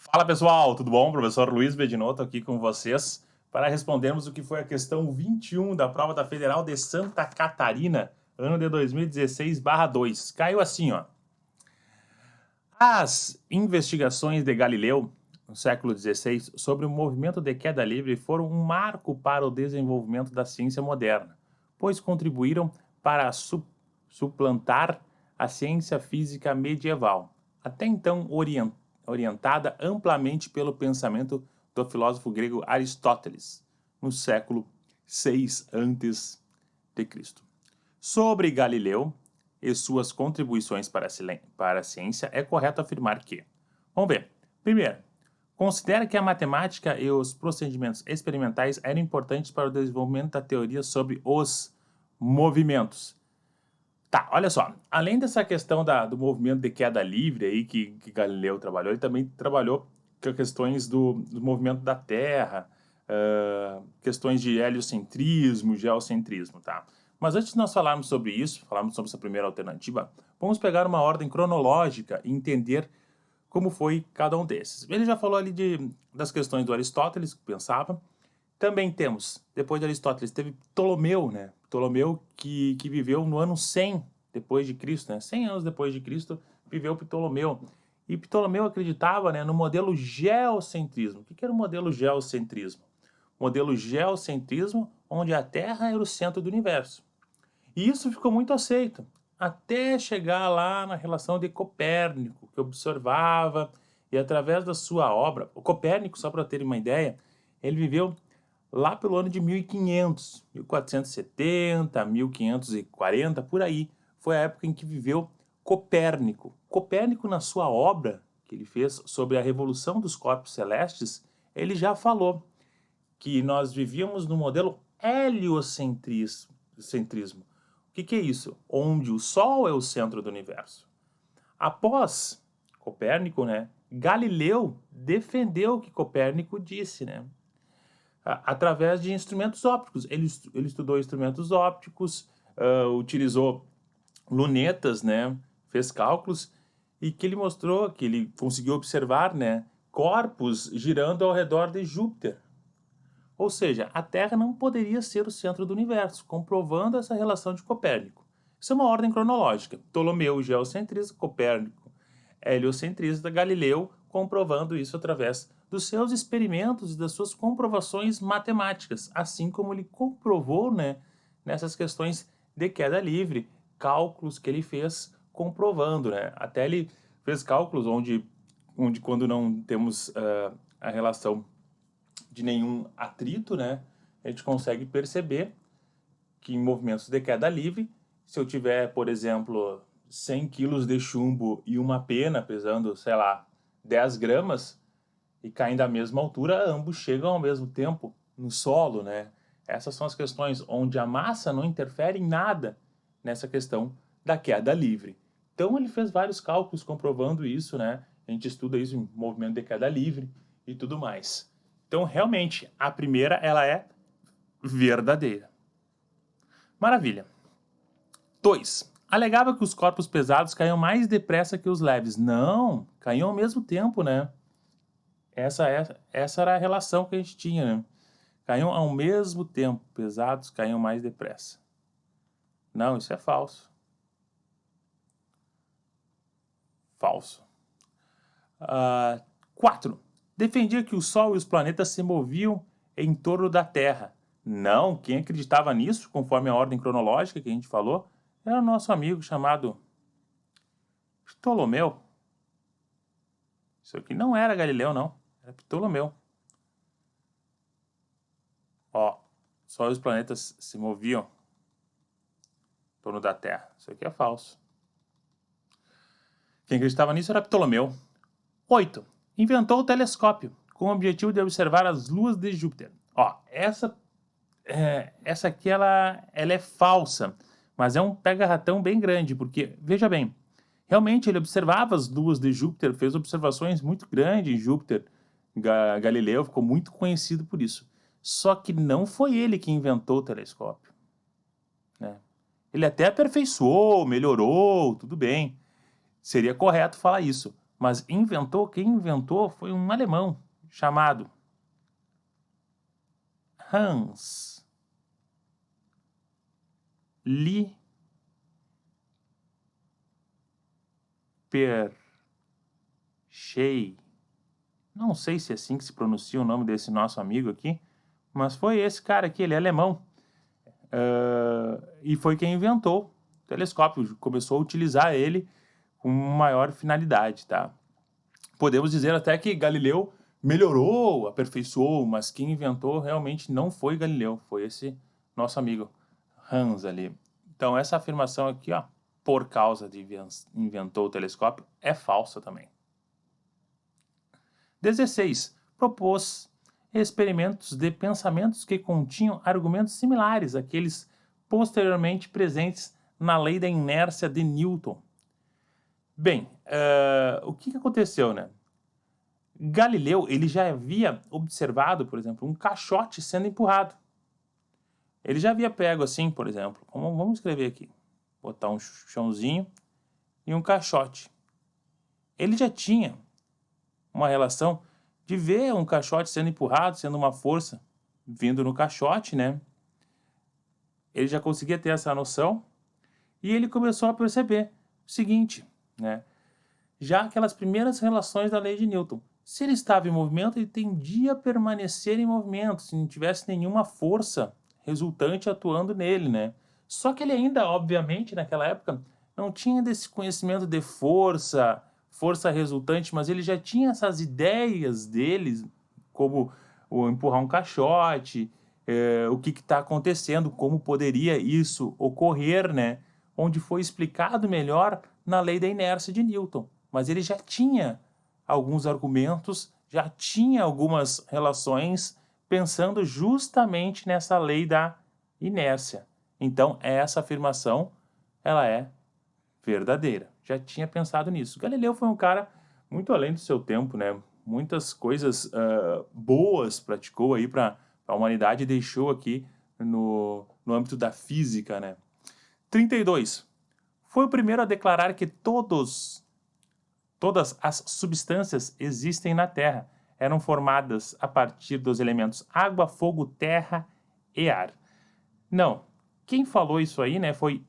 Fala pessoal, tudo bom? Professor Luiz Bedinotto aqui com vocês para respondermos o que foi a questão 21 da prova da Federal de Santa Catarina, ano de 2016/2. Caiu assim, ó. As investigações de Galileu, no século XVI, sobre o movimento de queda livre foram um marco para o desenvolvimento da ciência moderna, pois contribuíram para suplantar a ciência física medieval, até então orientada amplamente pelo pensamento do filósofo grego Aristóteles, no século 6 antes de Cristo. Sobre Galileu e suas contribuições para a ciência, é correto afirmar que... Vamos ver. Primeiro, considera que a matemática e os procedimentos experimentais eram importantes para o desenvolvimento da teoria sobre os movimentos. Tá, olha só. Além dessa questão do movimento de queda livre aí que Galileu trabalhou, ele também trabalhou com questões do movimento da Terra, questões de heliocentrismo, geocentrismo, tá? Mas antes de nós falarmos sobre isso, falarmos sobre essa primeira alternativa, vamos pegar uma ordem cronológica e entender como foi cada um desses. Ele já falou ali das questões do Aristóteles, que pensava. Também temos, depois de Aristóteles, teve Ptolomeu, né? Ptolomeu que viveu no ano 100 depois de Cristo, né? 100 anos depois de Cristo, viveu Ptolomeu. E Ptolomeu acreditava, né, no modelo geocentrismo. O que era o modelo geocentrismo? Modelo geocentrismo, onde a Terra era o centro do universo. E isso ficou muito aceito, até chegar lá na relação de Copérnico, que observava, e através da sua obra, o Copérnico, só para ter uma ideia, ele viveu lá pelo ano de 1500, 1470, 1540, por aí. Foi a época em que viveu Copérnico. Copérnico, na sua obra que ele fez sobre a revolução dos corpos celestes, ele já falou que nós vivíamos no modelo heliocentrismo. O que é isso? Onde o Sol é o centro do universo. Após Copérnico, né, Galileu defendeu o que Copérnico disse, né, através de instrumentos ópticos. Ele estudou instrumentos ópticos, utilizou lunetas, né, fez cálculos, e que ele mostrou que ele conseguiu observar, né, corpos girando ao redor de Júpiter. Ou seja, a Terra não poderia ser o centro do universo, comprovando essa relação de Copérnico. Isso é uma ordem cronológica. Ptolomeu, geocentrista, Copérnico, heliocentrista, Galileu, comprovando isso através dos seus experimentos e das suas comprovações matemáticas, assim como ele comprovou, né, nessas questões de queda livre, cálculos que ele fez comprovando, né? Até ele fez cálculos onde quando não temos a relação de nenhum atrito, né, a gente consegue perceber que em movimentos de queda livre, se eu tiver, por exemplo, 100 quilos de chumbo e uma pena pesando, sei lá, 10 gramas, e caem da mesma altura, ambos chegam ao mesmo tempo no solo, né? Essas são as questões onde a massa não interfere em nada nessa questão da queda livre. Então ele fez vários cálculos comprovando isso, né? A gente estuda isso em movimento de queda livre e tudo mais. Então, realmente, a primeira, ela é verdadeira. Maravilha. 2. Alegava que os corpos pesados caíam mais depressa que os leves. Não, caíam ao mesmo tempo, né? Essa era a relação que a gente tinha, né? Caíam ao mesmo tempo. Pesados caíam mais depressa. Não, isso é falso. Falso. 4. Defendia que o Sol e os planetas se moviam em torno da Terra. Não, quem acreditava nisso, conforme a ordem cronológica que a gente falou, era o nosso amigo chamado Ptolomeu. Isso aqui não era Galileu, não. Era Ptolomeu. Ó, Sol e os planetas se moviam em torno da Terra. Isso aqui é falso. Quem acreditava nisso era Ptolomeu. 8. Inventou o telescópio, com o objetivo de observar as luas de Júpiter. Ó, essa aqui ela é falsa, mas é um pega-ratão bem grande, porque, veja bem, realmente ele observava as luas de Júpiter, fez observações muito grandes em Júpiter. Galileu ficou muito conhecido por isso. Só que não foi ele que inventou o telescópio, né? Ele até aperfeiçoou, melhorou, tudo bem. Seria correto falar isso, Mas quem inventou foi um alemão chamado Hans Lippershey. Não sei se é assim que se pronuncia o nome desse nosso amigo aqui, mas foi esse cara aqui, ele é alemão. E foi quem inventou o telescópio, começou a utilizar ele com maior finalidade, tá? Podemos dizer até que Galileu melhorou, aperfeiçoou, mas quem inventou realmente não foi Galileu, foi esse nosso amigo Hans ali. Então essa afirmação aqui, ó, por causa de inventou o telescópio, é falsa também. 16. Propôs experimentos de pensamentos que continham argumentos similares àqueles posteriormente presentes na lei da inércia de Newton. Bem, o que aconteceu, né? Galileu, ele já havia observado, por exemplo, um caixote sendo empurrado. Ele já havia pego assim, por exemplo, vamos escrever aqui, botar um chãozinho e um caixote. Ele já tinha uma relação de ver um caixote sendo empurrado, sendo uma força vindo no caixote, né? Ele já conseguia ter essa noção e ele começou a perceber o seguinte, né? Já aquelas primeiras relações da lei de Newton. Se ele estava em movimento, ele tendia a permanecer em movimento, se não tivesse nenhuma força resultante atuando nele, né? Só que ele ainda, obviamente, naquela época, não tinha desse conhecimento de força resultante, mas ele já tinha essas ideias deles, como o empurrar um caixote, o que está acontecendo, como poderia isso ocorrer, né? Onde foi explicado melhor na lei da inércia de Newton. Mas ele já tinha alguns argumentos, já tinha algumas relações pensando justamente nessa lei da inércia. Então, essa afirmação, ela é verdadeira. Já tinha pensado nisso. Galileu foi um cara muito além do seu tempo, né? Muitas coisas boas praticou aí para a humanidade e deixou aqui no âmbito da física, né? 32. Foi o primeiro a declarar que todas as substâncias existem na Terra eram formadas a partir dos elementos água, fogo, terra e ar. Não, quem falou isso aí, né, foi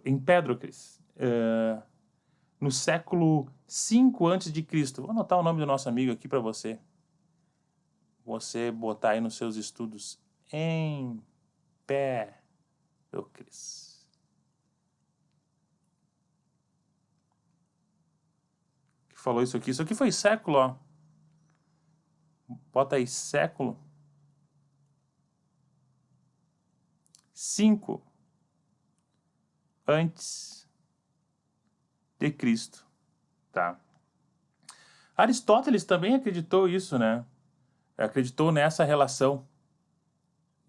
Empédocles, no século 5 a.C. Vou anotar o nome do nosso amigo aqui para você botar aí nos seus estudos. Empédocles. Que falou isso aqui. Isso aqui foi século, ó. Bota aí, século 5 antes de Cristo, tá? Aristóteles também acreditou isso, né? Acreditou nessa relação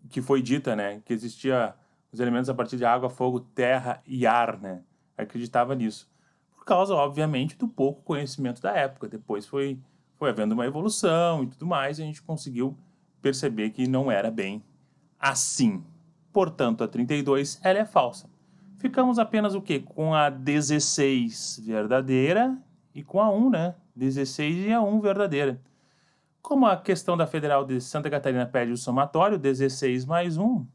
que foi dita, né? Que existia os elementos a partir de água, fogo, terra e ar, né? Acreditava nisso. Por causa, obviamente, do pouco conhecimento da época. Depois foi havendo uma evolução e tudo mais, e a gente conseguiu perceber que não era bem assim. Portanto, a 32 ela é falsa. Ficamos apenas o quê? Com a 16 verdadeira e com a 1, né? 16 e a 1 verdadeira. Como a questão da Federal de Santa Catarina pede o somatório, 16 mais 1,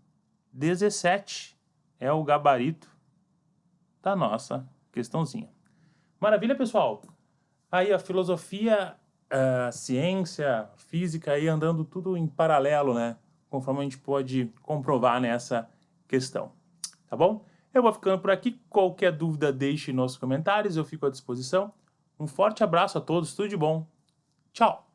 17 é o gabarito da nossa questãozinha. Maravilha, pessoal? Aí a filosofia, a ciência, a física aí andando tudo em paralelo, né? Conforme a gente pode comprovar nessa questão. Tá bom? Eu vou ficando por aqui. Qualquer dúvida, deixe nos comentários. Eu fico à disposição. Um forte abraço a todos. Tudo de bom. Tchau!